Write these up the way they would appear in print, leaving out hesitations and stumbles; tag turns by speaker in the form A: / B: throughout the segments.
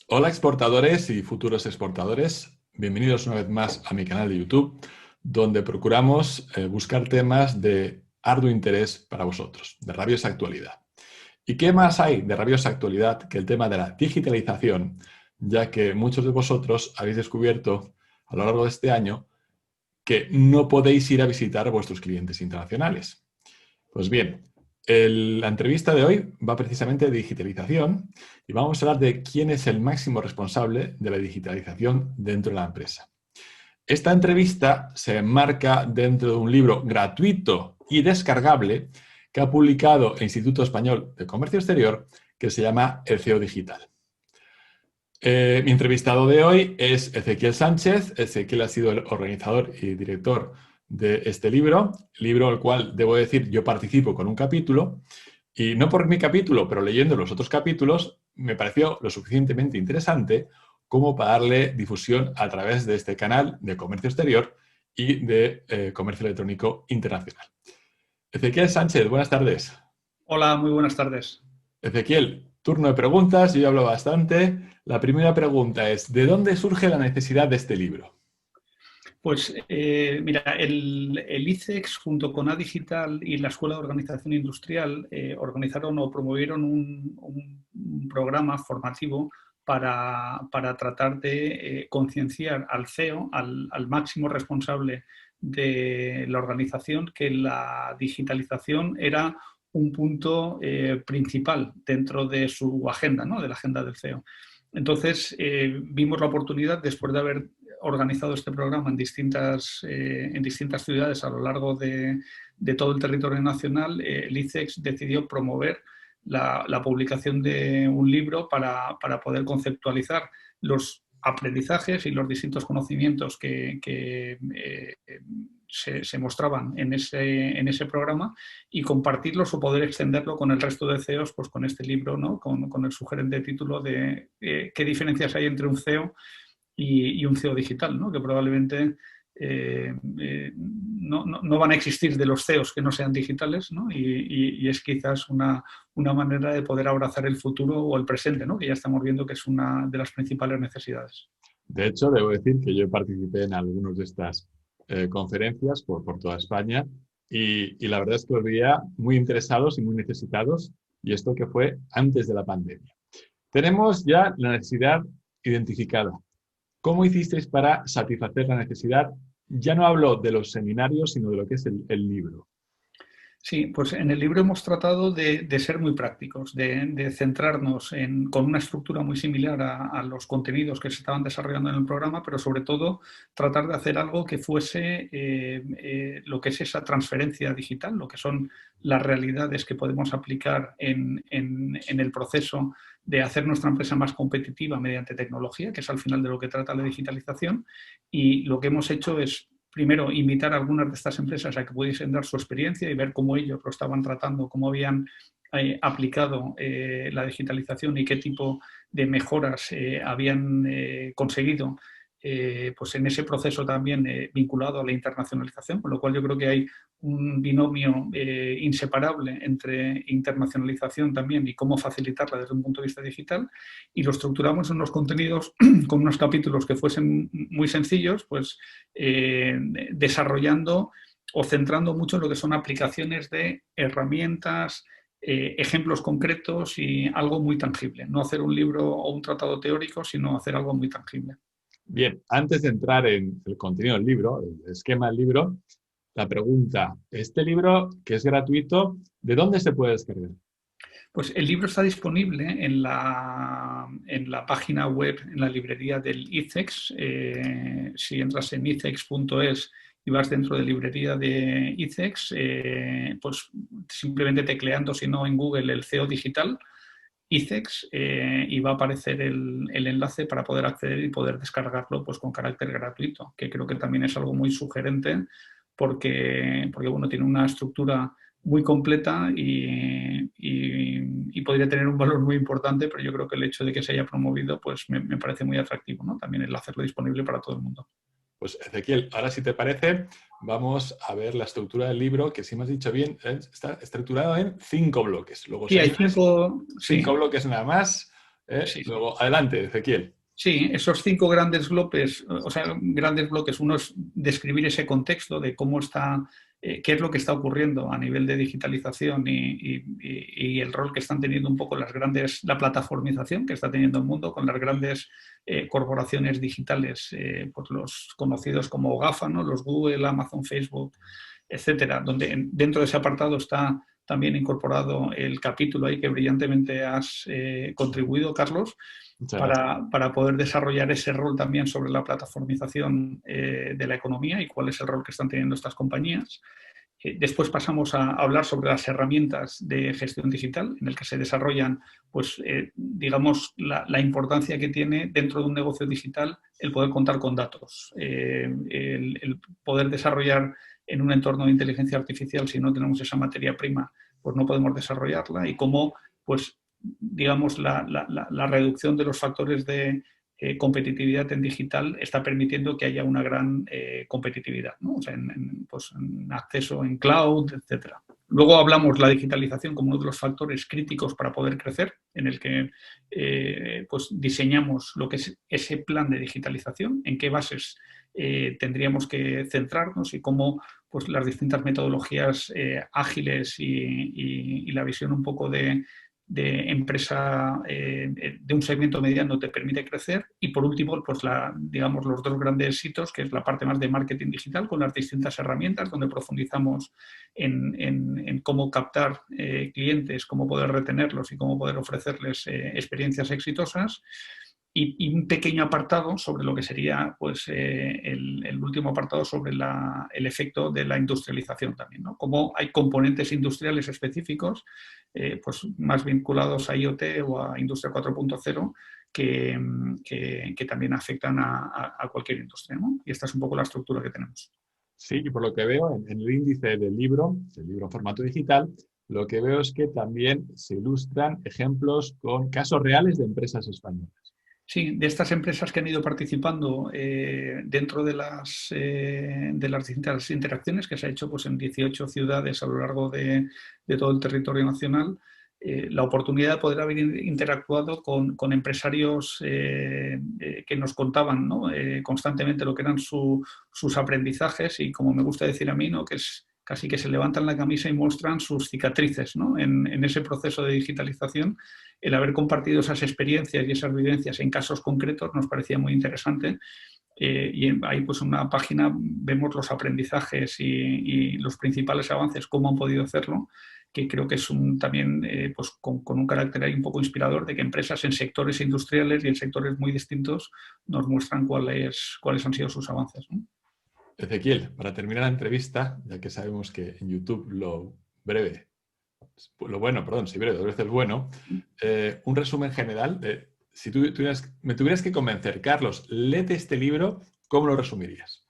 A: Hola exportadores y futuros exportadores, bienvenidos una vez más a mi canal de YouTube, donde procuramos buscar temas de arduo interés para vosotros, de rabiosa actualidad. ¿Y qué más hay de rabiosa actualidad que el tema de la digitalización, ya que muchos de vosotros habéis descubierto a lo largo de este año que no podéis ir a visitar a vuestros clientes internacionales? Pues bien, la entrevista de hoy va precisamente de digitalización y vamos a hablar de quién es el máximo responsable de la digitalización dentro de la empresa. Esta entrevista se enmarca dentro de un libro gratuito y descargable que ha publicado el Instituto Español de Comercio Exterior, que se llama El CEO Digital. Mi entrevistado de hoy es Ezequiel Sánchez. Ezequiel ha sido el organizador y director de este libro al cual, debo decir, yo participo con un capítulo, y no por mi capítulo, pero leyendo los otros capítulos, me pareció lo suficientemente interesante como para darle difusión a través de este canal de comercio exterior y de comercio electrónico internacional. Ezequiel Sánchez, buenas tardes.
B: Hola, muy buenas tardes.
A: Ezequiel, turno de preguntas, yo ya hablo bastante. La primera pregunta es, ¿de dónde surge la necesidad de este libro?
B: Pues mira, el ICEX junto con Digital y la Escuela de Organización Industrial organizaron o promovieron un programa formativo para tratar de concienciar al CEO, al máximo responsable de la organización, que la digitalización era un punto principal dentro de su agenda, ¿no? De la agenda del CEO. Entonces, vimos la oportunidad, después de haber organizado este programa en distintas ciudades a lo largo de todo el territorio nacional, el ICEX decidió promover la publicación de un libro para poder conceptualizar los aprendizajes y los distintos conocimientos que se mostraban en ese programa y compartirlos o poder extenderlo con el resto de CEOs, pues con este libro, ¿no? Con el sugerente título de qué diferencias hay entre un CEO y un CEO digital, ¿no? Que probablemente no van a existir de los CEOs que no sean digitales, ¿no? Y es quizás una manera de poder abrazar el futuro o el presente, ¿no? Que ya estamos viendo que es una de las principales necesidades.
A: De hecho, debo decir que yo participé en algunas de estas conferencias por toda España y la verdad es que los veía muy interesados y muy necesitados, y esto que fue antes de la pandemia. Tenemos ya la necesidad identificada. ¿Cómo hicisteis para satisfacer la necesidad? Ya no hablo de los seminarios, sino de lo que es el libro.
B: Sí, pues en el libro hemos tratado de ser muy prácticos, de centrarnos con una estructura muy similar a los contenidos que se estaban desarrollando en el programa, pero sobre todo tratar de hacer algo que fuese lo que es esa transferencia digital, lo que son las realidades que podemos aplicar en el proceso de hacer nuestra empresa más competitiva mediante tecnología, que es al final de lo que trata la digitalización. Y lo que hemos hecho es primero, invitar a algunas de estas empresas a que pudiesen dar su experiencia y ver cómo ellos lo estaban tratando, cómo habían aplicado la digitalización y qué tipo de mejoras habían conseguido pues en ese proceso también vinculado a la internacionalización, con lo cual yo creo que hay un binomio inseparable entre internacionalización también y cómo facilitarla desde un punto de vista digital, y lo estructuramos en unos contenidos con unos capítulos que fuesen muy sencillos, pues desarrollando o centrando mucho en lo que son aplicaciones de herramientas, ejemplos concretos y algo muy tangible. No hacer un libro o un tratado teórico, sino hacer algo muy tangible.
A: Bien, antes de entrar en el contenido del libro, el esquema del libro, la pregunta, este libro que es gratuito, ¿de dónde se puede descargar?
B: Pues el libro está disponible en la página web, en la librería del ICEX. Si entras en icex.es y vas dentro de librería de ICEX, pues simplemente tecleando, si no en Google, el CEO Digital, ICEX, y va a aparecer el enlace para poder acceder y poder descargarlo pues, con carácter gratuito, que creo que también es algo muy sugerente porque bueno, tiene una estructura muy completa y podría tener un valor muy importante, pero yo creo que el hecho de que se haya promovido pues me parece muy atractivo, ¿no? También el hacerlo disponible para todo el mundo.
A: Pues Ezequiel, ahora si te parece, vamos a ver la estructura del libro, que si me has dicho bien, está estructurado en 5 bloques. Luego,
B: Sí,
A: si
B: hay
A: quieres,
B: cinco, sí,
A: 5 bloques nada más.
B: Sí, sí.
A: Luego, adelante, Ezequiel.
B: Sí, esos 5 grandes bloques, o sea, grandes bloques, uno es describir ese contexto de cómo está, qué es lo que está ocurriendo a nivel de digitalización y el rol que están teniendo un poco la plataformización que está teniendo el mundo con las grandes corporaciones digitales, pues los conocidos como GAFA, ¿no? Los Google, Amazon, Facebook, etcétera, donde dentro de ese apartado está también incorporado el capítulo ahí que brillantemente has contribuido, Carlos, para poder desarrollar ese rol también sobre la plataformización de la economía y cuál es el rol que están teniendo estas compañías. Después pasamos a hablar sobre las herramientas de gestión digital en el que se desarrollan, pues, digamos, la importancia que tiene dentro de un negocio digital el poder contar con datos, el poder desarrollar en un entorno de inteligencia artificial. Si no tenemos esa materia prima, pues no podemos desarrollarla, y cómo, pues, digamos, la reducción de los factores de competitividad en digital está permitiendo que haya una gran competitividad, ¿no? O sea, pues, en acceso en cloud, etcétera. Luego hablamos la digitalización como uno de los factores críticos para poder crecer, en el que pues diseñamos lo que es ese plan de digitalización, en qué bases tendríamos que centrarnos y cómo, pues, las distintas metodologías ágiles y la visión un poco de empresa de un segmento mediano te permite crecer. Y por último, pues digamos, los 2 grandes hitos, que es la parte más de marketing digital con las distintas herramientas, donde profundizamos en cómo captar clientes, cómo poder retenerlos y cómo poder ofrecerles experiencias exitosas. Y un pequeño apartado sobre lo que sería, pues, el último apartado sobre el efecto de la industrialización también, ¿no? Cómo hay componentes industriales específicos, pues más vinculados a IoT o a Industria 4.0 que también afectan a cualquier industria, ¿no? Y esta es un poco la estructura que tenemos.
A: Sí, y por lo que veo en el índice del libro en formato digital, lo que veo es que también se ilustran ejemplos con casos reales de empresas españolas.
B: Sí, de estas empresas que han ido participando dentro de las distintas interacciones que se ha hecho, pues, en 18 ciudades a lo largo de todo el territorio nacional, la oportunidad de poder haber interactuado con empresarios que nos contaban, ¿no? Constantemente lo que eran sus aprendizajes, y como me gusta decir a mí, ¿no? Que es casi que se levantan la camisa y muestran sus cicatrices, ¿no? En ese proceso de digitalización. El haber compartido esas experiencias y esas vivencias en casos concretos nos parecía muy interesante. Y ahí, pues, en una página vemos los aprendizajes y los principales avances, cómo han podido hacerlo, que creo que es también pues, con un carácter ahí un poco inspirador, de que empresas en sectores industriales y en sectores muy distintos nos muestran cuáles han sido sus avances, ¿no?
A: Ezequiel, para terminar la entrevista, ya que sabemos que en YouTube lo bueno, perdón, si breve, 2 veces bueno, un resumen general de, si me tuvieras que convencer, Carlos, léete este libro, ¿cómo lo resumirías?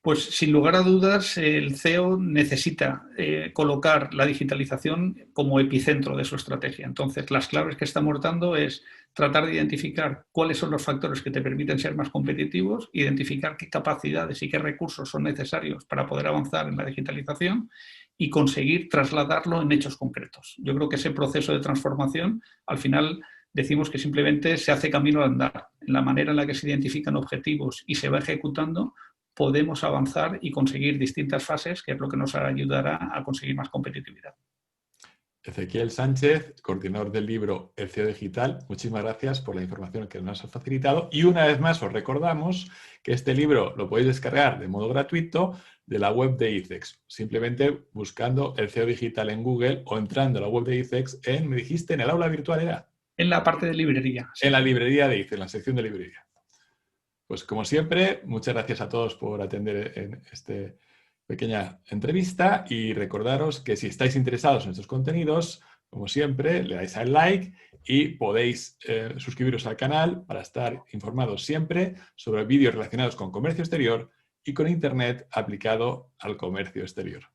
B: Pues sin lugar a dudas, el CEO necesita colocar la digitalización como epicentro de su estrategia. Entonces, las claves que estamos dando es tratar de identificar cuáles son los factores que te permiten ser más competitivos, identificar qué capacidades y qué recursos son necesarios para poder avanzar en la digitalización y conseguir trasladarlo en hechos concretos. Yo creo que ese proceso de transformación, al final, decimos que simplemente se hace camino al andar. En la manera en la que se identifican objetivos y se va ejecutando, podemos avanzar y conseguir distintas fases, que es lo que nos ayudará a conseguir más competitividad.
A: Ezequiel Sánchez, coordinador del libro El CEO Digital, muchísimas gracias por la información que nos has facilitado. Y una vez más os recordamos que este libro lo podéis descargar de modo gratuito de la web de ICEX, simplemente buscando El CEO Digital en Google o entrando a la web de ICEX me dijiste, en el aula virtual era.
B: En la parte de librería.
A: Sí. En la librería de ICEX, en la sección de librería. Pues como siempre, muchas gracias a todos por atender en esta pequeña entrevista y recordaros que si estáis interesados en estos contenidos, como siempre, le dais al like y podéis suscribiros al canal para estar informados siempre sobre vídeos relacionados con comercio exterior y con Internet aplicado al comercio exterior.